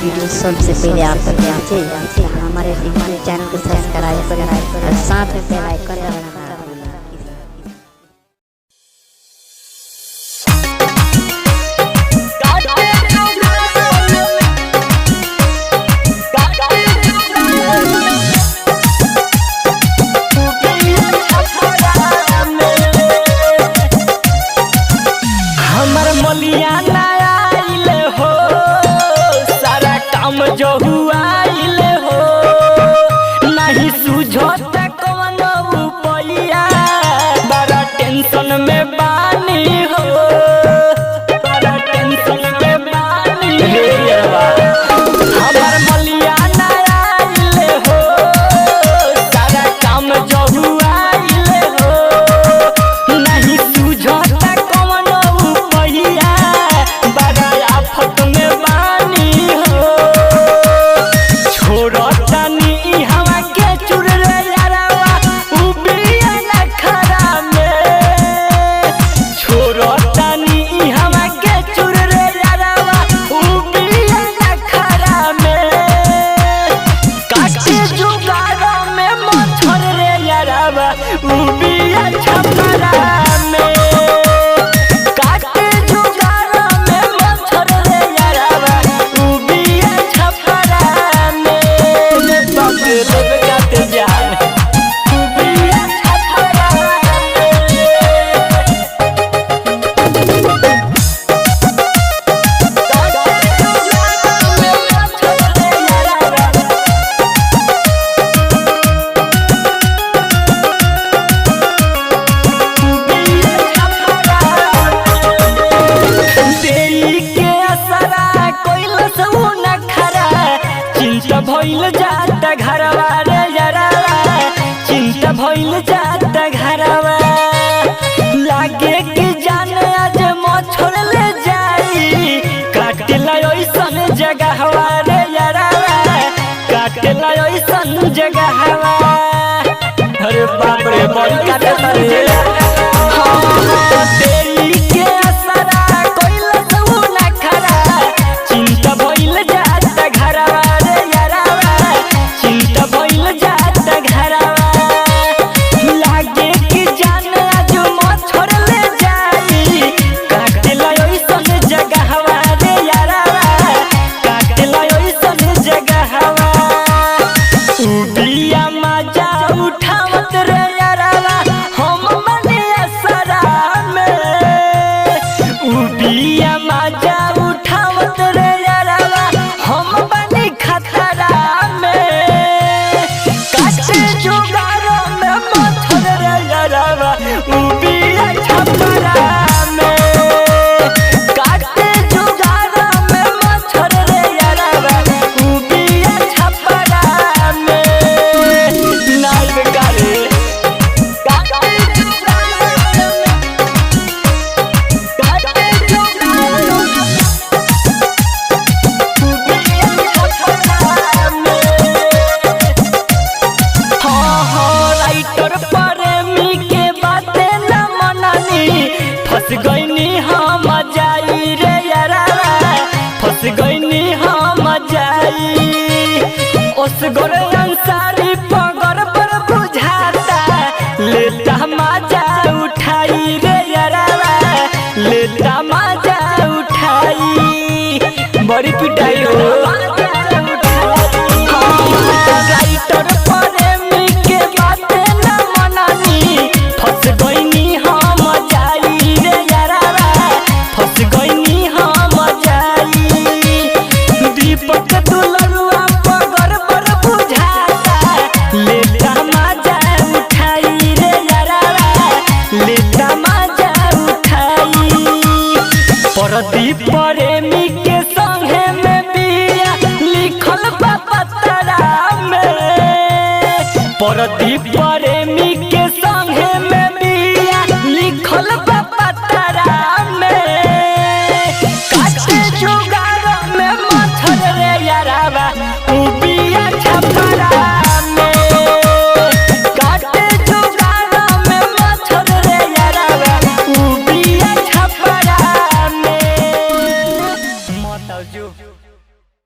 Video सबसे पहले आप तक पहुंचे, हमारे यूट्यूब चैनल को सब्सक्राइब करें और साथ में बेल आइकन दबाना। जो हुआ हो नहीं सूझो कौन उपाया, बड़ा टेंशन में बानी हो, बड़ा टेंशन में बानी हमार मलिया नया आइले हो, सारा काम जो हुआ हो नहीं सूझो कौन उपाया, बड़ा आफत में बानी हो। छोड़तानी हवा के चुर रे यारवा उबिया नखरा में, छोड़तानी हवा के चुर रे यारवा उबिया नखरा में, काटे जुगाड़ में मछर रे यारवा उबिया छपरा में, काटे जुगाड़ में मछर रे यारवा उबिया छपरा में। चिंता भइल जाता घरवा रे यारवा, चिंता भइल जाता घरवा, लागे कि जान आज मछर ले जाई, काटला ओइसन जगहवा रे यारवा, काटला ओइसन जगहवा। अरे बाप रे बड़ी काटता रे, तेरी के असरा कोइल सऊ ना खरा, चिंता भइल जाता घरवा रे यारवा, चिंता भइल जाता घरवा, लागे कि जान आज मछर ले जाई, काटला ओइसन जगहवा रे यारवा, काटला ओइसन जगहवा। उबिया मजा उठावत रे यारवा हम मने असरा में, उबिया मजा उठावत रे यारवा हम बनी खतरा में, काटे जुगाड़ में मछर रे यारवा उबिया छपरा में, काटे जुगाड़ में मछर रे यारवा उबिया छपरा में। नाई बेकारे फंस गईनी हम जाई रे यारवा, फंस गईनी हम जाई, उस गोरे अंसारी पगर पर बुझाता, लेता मजा उठाई रे यारवा, लेता मजा उठाई, बड़ी पिटाई हो। राइटर प्रेमी के बाते न मनानी, फंस गईनी हम जाई रे यारवा, फंस गईनी हम जाई, दीपक दुलरुआ पगर पर बुझाता, लेता मजा उठाई रे यारवा, लेता मजा उठाई। प्रदीप प्रेमी के संगे में बिया लिखल बा पतरा में, प्रदीप प्रेमी के संगे में बिया लिखल बा पतरा में, काटे जुगाड़ में मछर रे यारवा उबिया छपरा में, काटे जुगाड़ में मछर रे यारवा उबिया छपरा में। मत जो